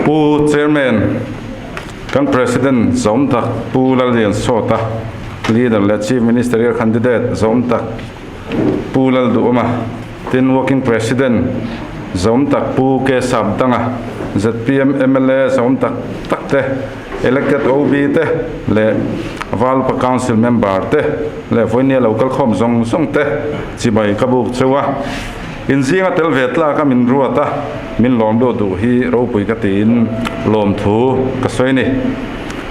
pu chairman kan president zom tak pu la lian sota leader le chief ministerial candidate zom tak pu la du ma tin working president zom tak pu ke sab tanga zpm mla zom tak takte elected OB te le Valpa council member te le voinia local khom zong zong te chibai kabuk chewa in zinga tel vetla ka min ruata min lom do du hi ro pui ka tin lom thu ka soini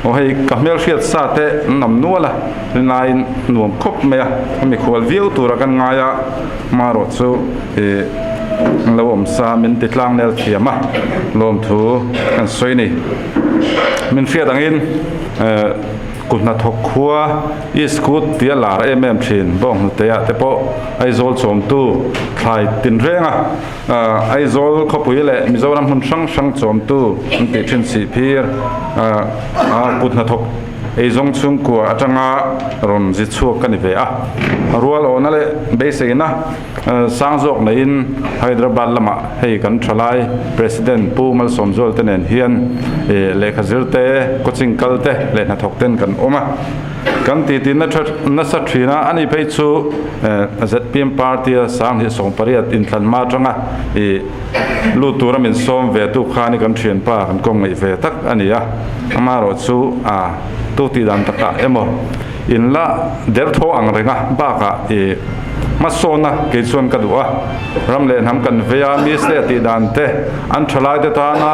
o hei ka mel riat sa te nam nuala rin nuam khop me mi khol viu tura kan ngaya maro chu e lawom sa min titlang nel thiama lom thu kan soini min riat angin kuna thok khua iskut tia lar thin bong te ya te po aizol chom tu thlai tin renga aizol khopui le mizoram hun sang chom tu ti thin si phir kuna thok eizong chung kwa atanga ron ji chuak kan ve a rual ona le beisina sangjok na in Hyderabad lama hei kan thalai president pumal somjol tenen hian lekha zirte coaching kalte le na thokten kan oma kan ti tin na sa thina ani pe chu zpm party sang hi som pariat in than ma tanga lu tura min som ve tu khani kan thian pa kan kong ngai ve tak ania amaro chu tu ti dan taka emo in la der tho ang renga ba ka masona ke chuan ka duwa ramle ham kan veya mi se ti dan te an thalai te ta na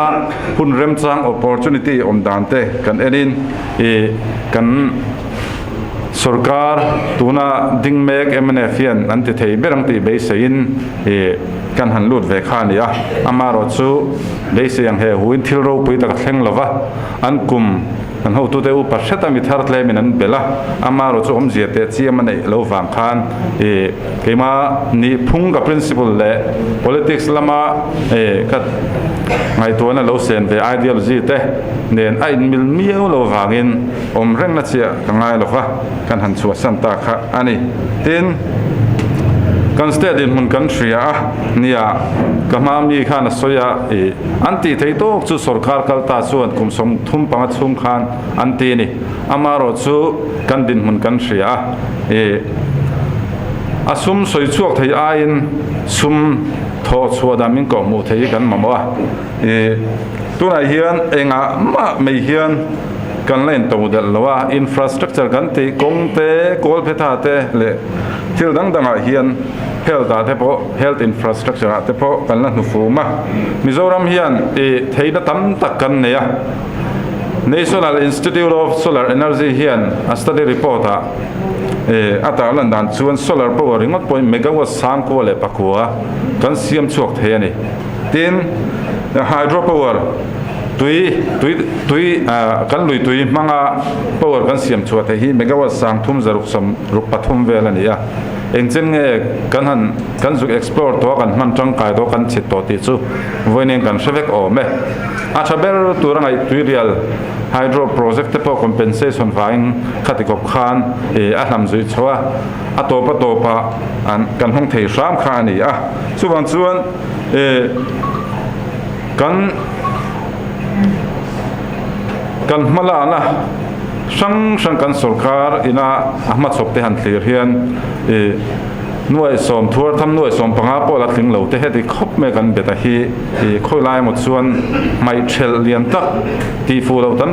hun rem chang opportunity om dan te kan enin kan sarkar tuna ding mek mnfian an ti thei berang ti be sein kan han lut ve khania amaro chu be se yang he huin thil ro pui ta thleng lova an kum kan ho tu te u parshata mi thar tle min an bela amaro chu om je te chi am nei lo wang khan kema ni phung ka principle le politics lama ka ngai to na lo sen ve ideology te nen ai mil mieu lo wangin om reng na chia ka ngai lo wa kan han chu san ta kha ani tin kan state in mun country nia kama mi khan soya anti thei to chu sarkar kal ta chuan kum som thum panga chung khan anti ni amaro chu kan din mun country asum soi chuak thei ain sum tho chuada min ko mu thei kan mamawa tuna hian enga ma mei hian kan len to dal lawa infrastructure kan te kong te kol phetha te le thil dang danga hian health infrastructure te po kan la nu fuma mizoram hian theina tam tak kan neya National Institute of Solar Energy hian a study report ata lan dan chuan solar power ringot point megawatt sang ko le pakua kan siam chuak thei tin hydropower tui kan lui tui manga power kan siam chuat hi megawatt sang thum zaruk sam ruk pathum velania engchen nge kan zuk explore to kan man tang kai do kan chit to ti chu voinen kan sevek o me achaber turangai tui real hydro project te po compensation vain khatikop khan ahlam zui chwa atopa an kan hong thei ram khani chuwan kan mala na sang kan sarkar ina ahmad sopte han thlir hian nuai som thur tham nuai som panga pola thling lo te heti khop me kan beta hi khoi lai mo chuan mai thel lian tak ti fu lo tan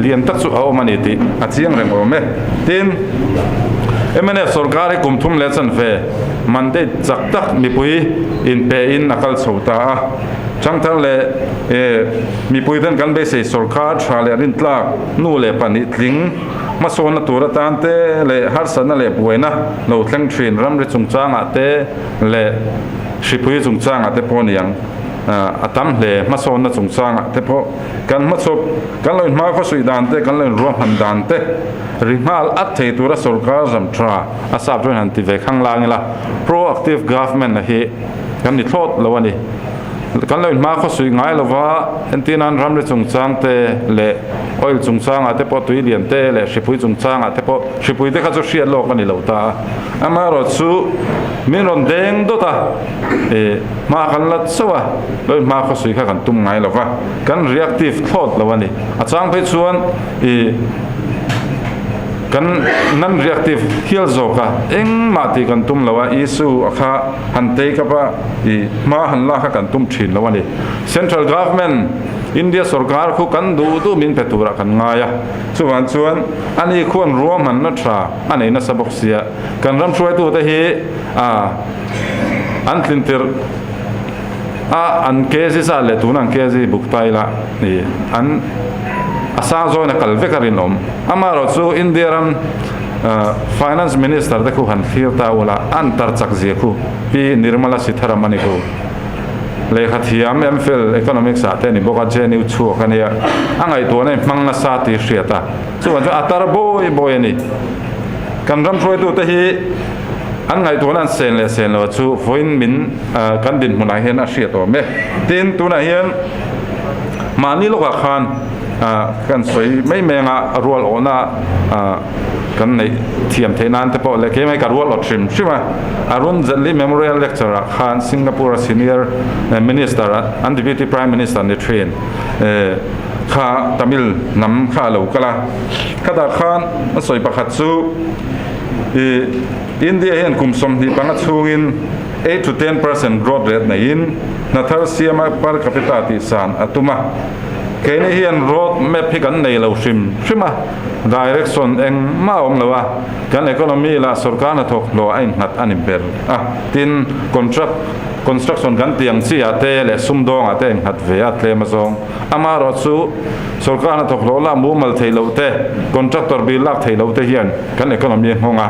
lian tak chu au mani ti a chiang reng o me tin emene sarkari kum thum le chan ve mande chak tak mi pui in pe in nakal chota chang thang le mi pui dan kan be se sarkar thale rin tlak nu le pani tling ma sona tura tan te le har sana le buena no thleng thin ram re chung changa te le shipui chung changa te poniang atam le ma sona chung changa te po kan ma chop kan lo ma kho sui dan te kan lo ro han dan te rimal at thei tura sarkar jam tra asap han ti ve khang lang la proactive government hi kan ni thot lo ani kan lo ma kho sui ngai lova antinan ram le chung chang te le oil chung chang ate po tui lian te le shipui chung chang ate po shipui te kha chu hriat lok ani lo ta ama ro chu min ron deng do ta ma kan lat sawa lo ma kho sui kha kan tum ngai lova kan reactive thought lawani achang pe chuan kan nan reactive hial zoka eng ma ti kan tum lawa isu akha hante ka pa ma han la kha kan tum thin lawani central government India sarkar khu kan du min petura kan ngaya chuan ani khon ruam han na tha ani na sabok sia kan ram thoi tu ta hi an tlinter an kezi sa le tunan kezi buktai la ni an asa zo na kalvekarin amaro chu India ram finance minister de khu han thirta wala an tar chak je khu pi Nirmala Sitharaman khu le khathiam MPhil economics ate ni boka je ni chu kania angai to nei mangna sa ti hriata chuan atar boy ni kan ram throi tu te hi an ngai to nan sen lo chu voin min kan din munai hen a hria to me tin tu na hian mani lo khan kan soi mai menga rual ona kan nei thiam theinan te po le ke mai ka rual lo trim shima Arun Jaitley Memorial Lecturer Khan Singapore Senior Minister and Deputy Prime Minister ni train kha Tamil nam kha lo kala khada khan soi pakhat chu India hian kumsom ni panga chungin 8 to 10% growth rate na in na thar siama per capita ti san atuma kene hian road map hi kan nei lo shima direction eng ma lawa kan economy la sarkar na thok lo ain nat anim ber tin construction kan tiang chi ate le sumdong ate ngat ve atle mazong amaro chu sarkar na thok lo la mumal theilo te contractor bil lak theilo te hian kan economy honga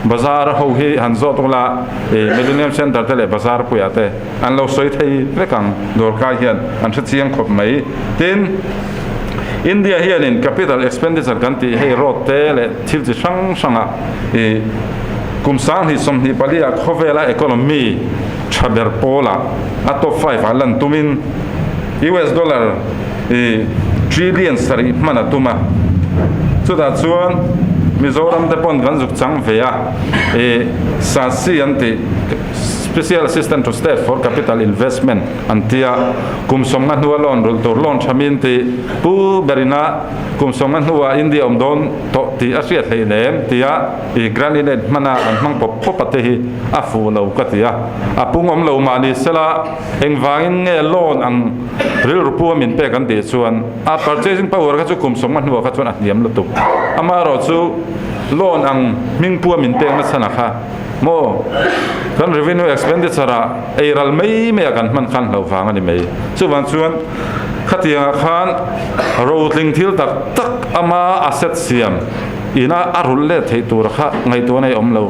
bazar ho hi hanzo to la millennium center te le bazar pu ate an lo soi thei lekang dor ka hian an chiang khop mai tin India here in capital expenditure ganti hey road te le thil chi sanga kumsang hi som hi palia khovela economy chaber pola ato 5 alan tumin US dollar trillion sari mana tuma chuda chuan Mizoram te pon gan juk chang veya sasi anti Special Assistant to State for Capital Investment antia kumsongan huwa lon chamin ti pu berina kumsongan huwa India don to ti asiat heilem tia granite mana an mang popate hi afu lo katia apung lo mani sela engwangin nge lon ang ril rupu min pe kan ti chuan a purchasing power ka chu kumsongan huwa ka chuan atniam lutuk amaro chu lon ang mingpu min pe na sana kha mo kan revenue expenditure airal mai me kan man khan lo wang ani mai chuan khatia khan roadling thil tak ama asset siam ina arul le thei tur kha ngai to nei om lo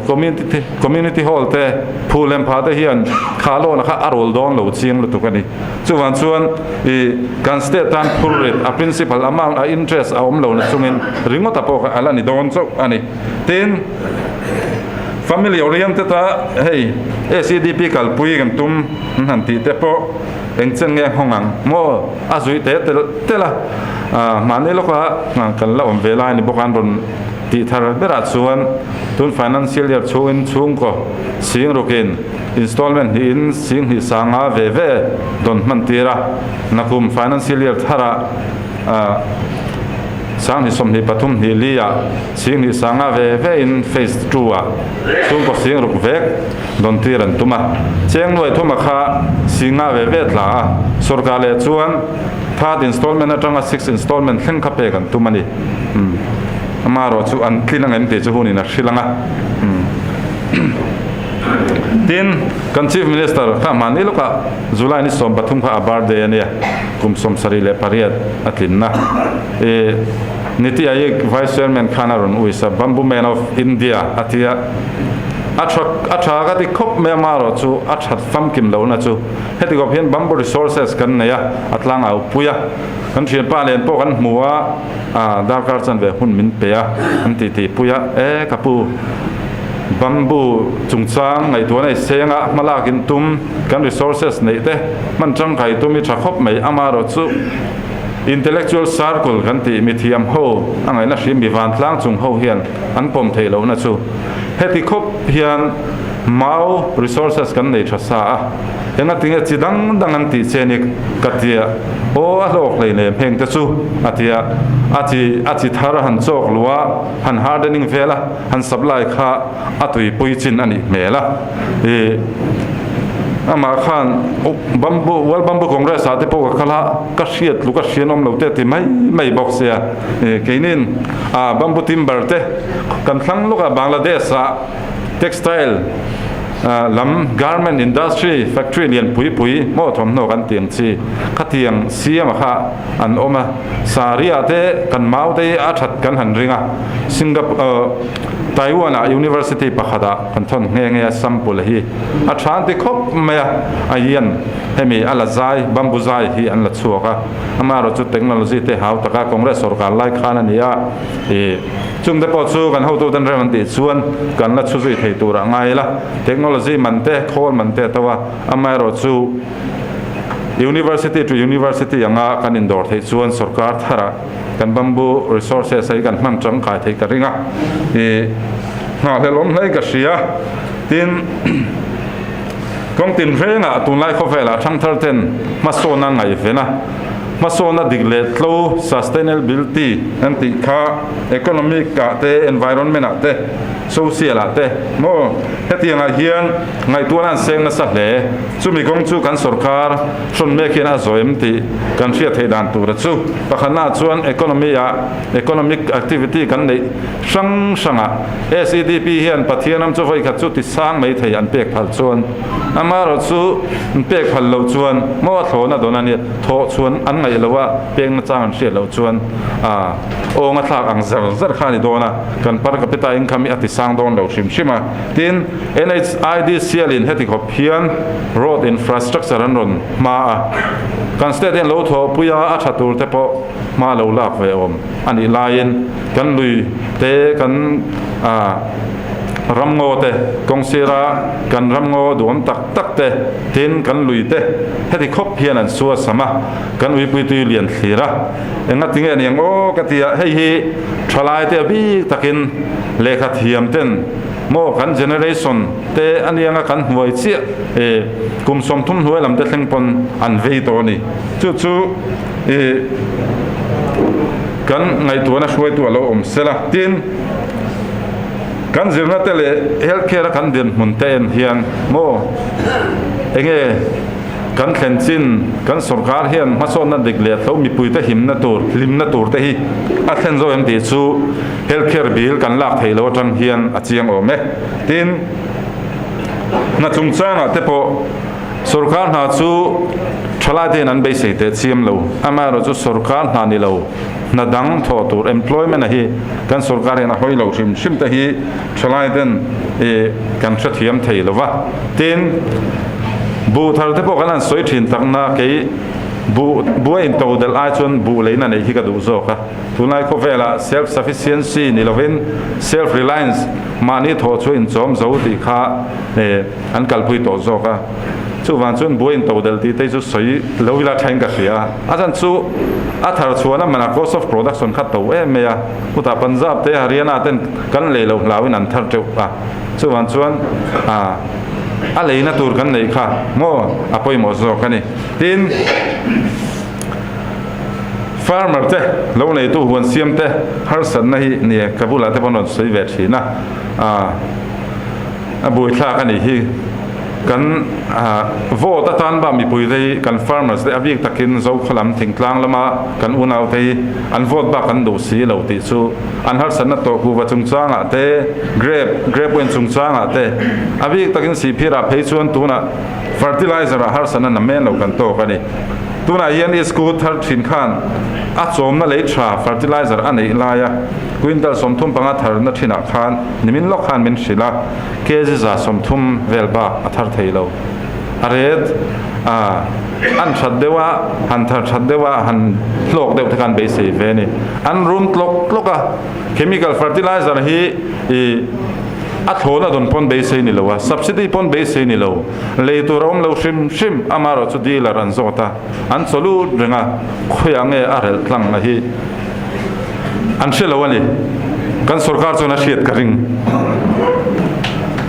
community hall te phulem pha te hian khalo na kha arul dong lo chiang lo tukani chuan kan state tan full rate a principal amount a interest a om lo na chungin ringo ta po ala ni don chok ani tin family oriented hey ACDP kalpui kan tum hanti te po engchen nge hongang mo azui te la manelo ka kan la om vela ni bokan ron ti thar bera chuan tun financial year chung ko sing rokin installment in sing hi sanga ve don mantira nakum financial year thara sang hi som hi pathum hi lia sing hi sanga ve in phase 2 chung ko sing ruk vek don tiran tuma cheng noi thuma kha singa ve tla sarkar le chuan third installment atanga 6 installment thleng kha pe kan tumani amaro chu an tlinang em te chu huni na shilanga tin kan chief minister kha manilo ka July ni som pathum kha abar de ania kum som sari le pariat atlinna Niti Aayog Vice Chairman Khanaron uisa Bamboo Man of India atia acha ti khop me maro chu achat fam kim lo na chu heti go hian bamboo resources kan ne ya atlang au puya kan thian pa len po kan muwa darkar chan ve hun min pe ya an ti puya kapu bamboo chung chang ngai tu nei senga malakin tum kan resources nei te man chang kai tu mi thakop mai amaro chu intellectual circle kan ti mi thiam ho angai na hrim mi van tlang chung ho hian an pom thei lo na chu heti khop hian mau resources kan nei thasa a enga tinga chidang dangan ti chenik katia o alok lei ne pheng te chu atia achi thara han chok luwa han hardening vela han supply kha atui puichin ani mela e ama khan bamboo wal bamboo congress ate po khala ka hriat lu ka hrianom lo te ti mai box ya keinin a bamboo timber te kan thlang luka bangladesh a textile lam garment industry factory lian pui mo thom no kan tiang chi khatiang siam kha an oma saria te kan mau te a that kan han ringa singapore Taiwan University pakhada kan thon nge sampul hi a than ti khop maya ayan hemi ala zai bamboo zai hi an la chuaka amaro chu technology te hau taka congress sarkar lai khana nia e chung de po chu kan ho tu dan ram ti chuan kan la chu zui thei tura ngai la technology man te khol man te tawa amaro chu university to university anga kan indor thei chuan sarkar thara kan bamboo resources ai kan mang chang khai thei ka ringa e ha helom lai ka sia tin kong tin renga tun lai kho vela thang thar ten ma sona ngai vena ma sona digle tlo sustainability anti kha economic ka te environment ate social ate mo hetianga hian ngai tuan seng na sa hle chumi kong chu kan sarkar shon me kina zoem ti kan ria thei dan tur chu pakhana chuan economic activity kan nei sanga SEDP hian pathianam chu voi kha chu ti sang mai thei an pek phal chuan amaro chu pek phal lo chuan mo thlona dona ni tho chuan an ngai lowa peng na chang ria lo chuan o nga thak ang zar khani dona kan par capita income ati sang don lo shima tin NHID sialin heti khop hian road infrastructure an ron ma kan state en lo tho puya a thatur te po ma lo lak ve om ani lain kan lui te kan ramngo te kongsira kan ramngo duam tak te tin kan lui te heti khop hian an suwa sama kan ui pui tu lian thira enga tinge niang o katia hei hi thalai te bi takin lekha thiam ten mo kan generation te anianga kan huai chi e kum som thum huai lam te thlengpon an vei to ni chu kan ngai tu na huai tu alo om sela tin kan zirna tele healthcare kan din munten hian mo enge kan thlenchin kan sarkar hian masona digle tho mi pui ta himna tur limna tur te hi a thlen zo em ti chu healthcare bill kan lak theilo tang hian achiang ome tin na chungchanga te po sarkar na chu thala den an be se te chiam lo amaro chu sarkar na ni lo na dang tho tur employment hi kan sarkar na hoi lo sim ta hi thala den e kan thathiam theilowa tin bu thar te po kan soi thin takna ke bu in to del ai chun bu leina nei hi ka du zo ka tunai ko vela self sufficiency ni lovin self reliance mani tho chu in chom zo ti kha an kalpui to zo ka chu wan chun bu in to del ti te chu soi loila thain ka sia ajan chu a thar chuana mana cost of production khat to me ya uta punjab te haryana ten kan le lo lawin an thar teu a chu wan chuan a leina tur kan nei kha mo apoi mo zo kani tin farmer te lo nei tu huan siam te har san na hi ni kabula te bonon sei ve thina a bui thla kan hi kan vote atan ba mi pui dei kan farmers de avik takin zo khalam thingtlang lama kan unau te an vote ba kan do si lo ti chu an har san na to hu wa chungchanga te grape wen chungchanga te avik takin si phira phei chuan tuna fertilizer har san na men lo kan to kani tuna hian is ku thar thin khan a chom na lei tha fertilizer anei laya quintal somthum panga thar na thina khan nimin lo khan min shila kg za somthum velba athar theilo ared an thaddewa han thar thaddewa han lok deu thakan be se ve ni an room tlok tloka chemical fertilizer hi a thona don pon be sei ni lowa subsidy pon be sei ni lo le tu rom lo shim amaro chu dealer an zota an solu renga khoyange arel tlang na hi an shelo ani kan sarkar chona shiat karing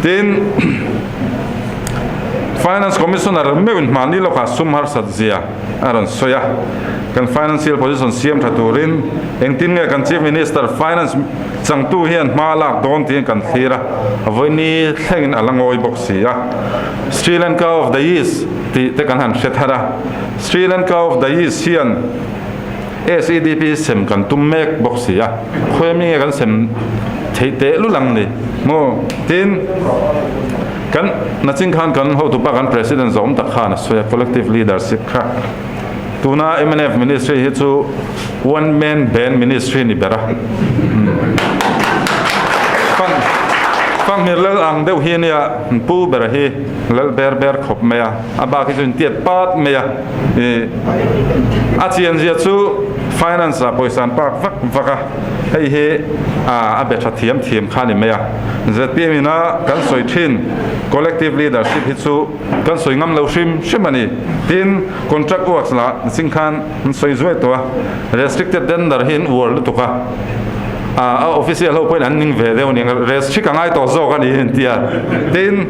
tin finance commissioner mewin mani lo kha sumhar satzia aron soya kan financial position siam thaturin engtin nge kan chief minister finance changtu hian malak don ti kan thira avoini thlengin alangoi boxia Sri Lanka of the East te kan han shethara Sri Lanka of the East hian SEDP sem kan tummek boxia khoemi kan sem theite lu lang ni mo tin kan naching khan kan ho tu pa kan president zom ta khan so collective leadership kha tuna MNF ministry hi chu one man band ministry ni bera fang mir lal ang deuh hi nia pu bera hi lal ber khop meya aba ki jun tiat pat meya a chian zia chu finance a poisan pak vaka hei he a betha thiam khani meya ZPM ina kan soi thin collective leadership hi chu kan soi ngam lo shimani tin contract works la singkhan soi zoi to restricted tender hin world to ka official ho point an ning ve deu ning restrict angai to zo kan hin tia tin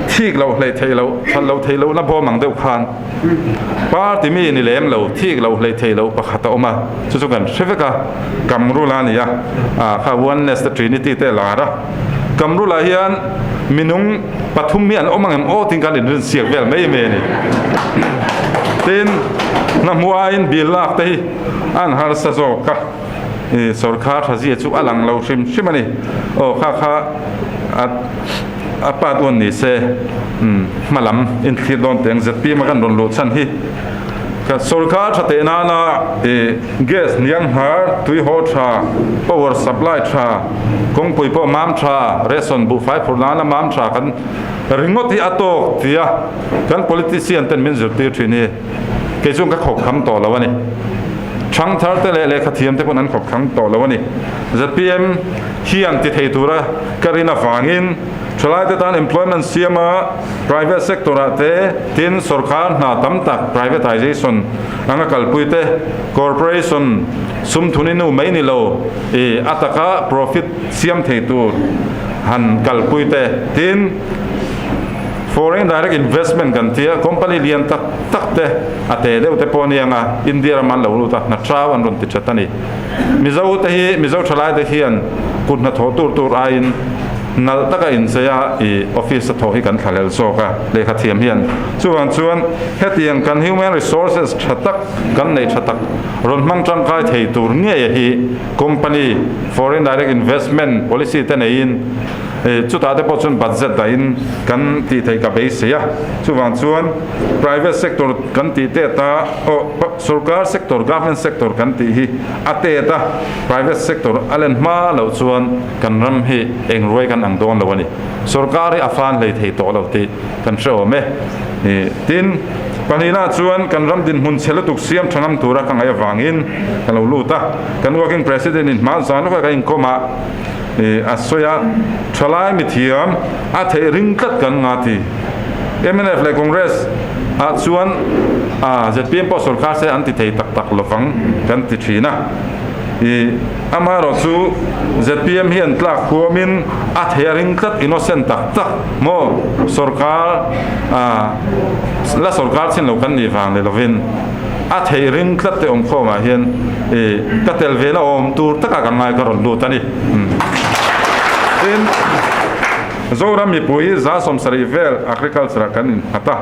thik lo hlei theilo na bo mang deu khan party mi ni lem lo thik lo hlei theilo pakhata oma chu kan shreveka kamru la ni ya kha oneness the trinity te la ra kamru la hian minung pathum mi an omang em o ting kan in siak vel mai me ni tin na muain bilak te an har sa zo ka sarkar hazi chu alang lo shimani o kha apat on ni se malam in thidon teng ZP ma kan don lo chan hi ka sarkar thate na gas niang har tui ho tha power supply tha kong pui po mam tha reson bu fai phurna mam tha kan ringot hi atok tia kan politician ten min zur ti thini ke chung ka khok kham to lawani chang thar te le khathiam te pon an khok khang to lawani ZPM hian ti thei tura karina wangin chalai te tan employment siama private sector ate tin sarkar na tam tak privatization anga kalpuite corporation sum thuninu maini lo ataka profit siam thei tur han kalpuite tin foreign direct investment kan tia company lian tak te ate deu te poni anga India man lo lu ta na traw an ron ti chatani mizo thalai te hian kun na tho tur ain nal taka in seya office tho hi kan thalel so ka le kha thiam hian chuan hetiang kan human resources thatak kan nei thatak ron mang tang kai thei tur nge hi company foreign direct investment policy te nei in chu ta de po chun budget da in kan ti thei ka base ya chuan private sector kan ti te ta sarkar sector government sector kan ti hi ate ta private sector alen ma lo chuan kan ram hi eng roi kan ang don lo ni sarkari afan lei thei to lo ti kan show me tin panina chuan kan ram din hun chhelutuk siam thangam tura ka ngai wangin kan lo lu ta kan working president in ma zan ka in koma asoya thalai mithiam a thei ringkat kan ngati MNF le congress chuan ZPM po sarkar se anti thei tak lovang kan ti thina amaro chu ZPM hian tlak khuamin a thei ringkat innocent tak mo sarkar la sarkar chin lo kan ni wang le lovin a thei ringkat te om khoma hian ka tel vela om tur taka kan ngai ka ron lu tani zora mi pui za som sari vel agriculture kan hata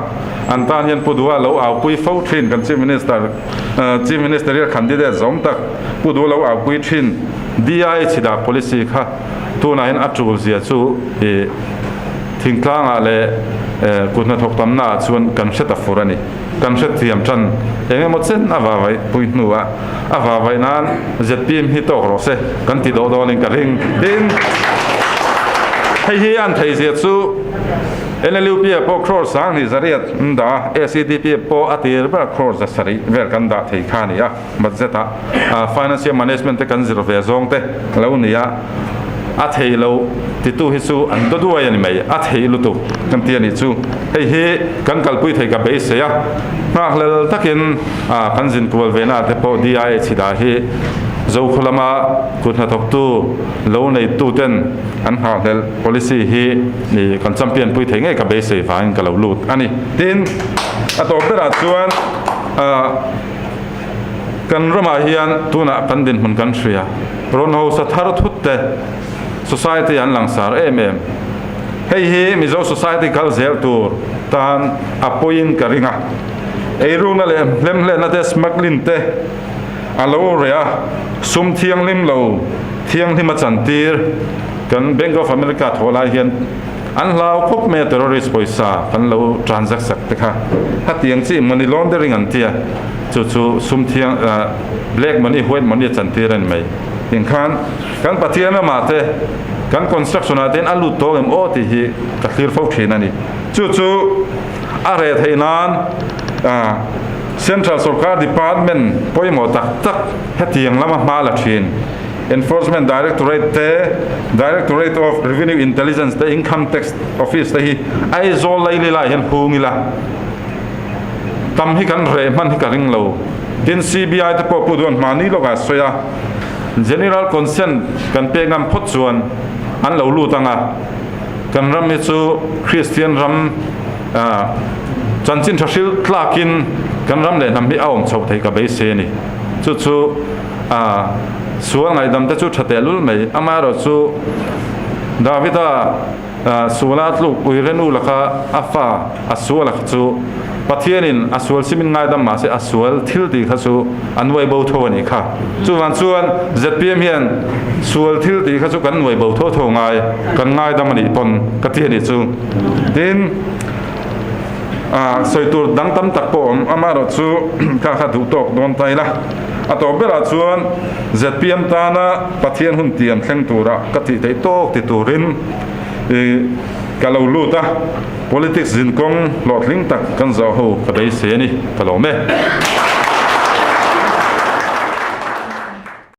antan yan pudua lo au pui fo thin kan chief minister candidate zom tak pudu lo au pui thin DI chida policy kha tuna hin atul zia chu thingklang ale kunna thok tamna chuan kan seta furani kan set thiam chan enge mo chen awa vai pui nuwa awa vai nan ZPM hi to ro se kan ti do ling ka ring din hei an thei zia chu NLUP po crore sang ni zariat da SEDP po atir ba crore za sari ver kan da thei khani ya budget financial management te kan zero ve zong te lo ni ya a thei lo ti tu hi chu an do duai ani mai a thei lu tu kan ti ani chu hei hi kan kalpui thei ka be se ya ngak lel takin kan jin kual vena te po dia chida hi zo khulama kutna thok tu lo nei tu ten an ha lel policy hi ni kan champion pui thei nge ka be se fa in ka lo lut ani tin a to bera chuan kan rama hian tuna pandin hun kan thria ron ho sa thar thutte society an langsar em hei hi mizo society kal zel tur tan apoin karinga eiruna lem le na te smuggling te alo rea sum thiang lim lo thiang hima chantir kan Bank of America thola hian an lau khop me terrorist poisa kan lo transaction te kha hatiang chi money laundering an tia chu sum thiang black money white money chantir an mai tin khan kan pathiana ma te kan construction aten alu to em o ti hi ka clear fo thina ni chu are theinan Central Sarkar Department poimo tak hetiang lama mala thin Enforcement Directorate of Revenue Intelligence the Income Tax Office the hi ai zo laili la hen hungila tam hi kan re man hi ka ring lo tin CBI te po pudon mani lo ga soya General Consent kan pe ngam phot chuan an lo lu tanga kan ram hi chu Christian ram chanchin thashil tlakin kan ram le nam hi awm chho thei ka be se ni chu sual ngai dam te chu thatelul mai amaro chu Davida sulat lu uirenu laka afa asual chu pathianin asual simin ngai dam ma se asual thil ti kha chu anwai bo tho ni kha chuan ZPM hian sual thil ti kha chu kan wai bo tho ngai kan ngai dam ani pon ka ti ni chu tin soitur dang tam tak po amaro chu kha du tok don tai la ato bera chuan ZPM tana pathian hun tiam thleng tura ka ti te tok ti turin kalau luta politics jin kong lotling tak kan zo ho ka dei se ni kalome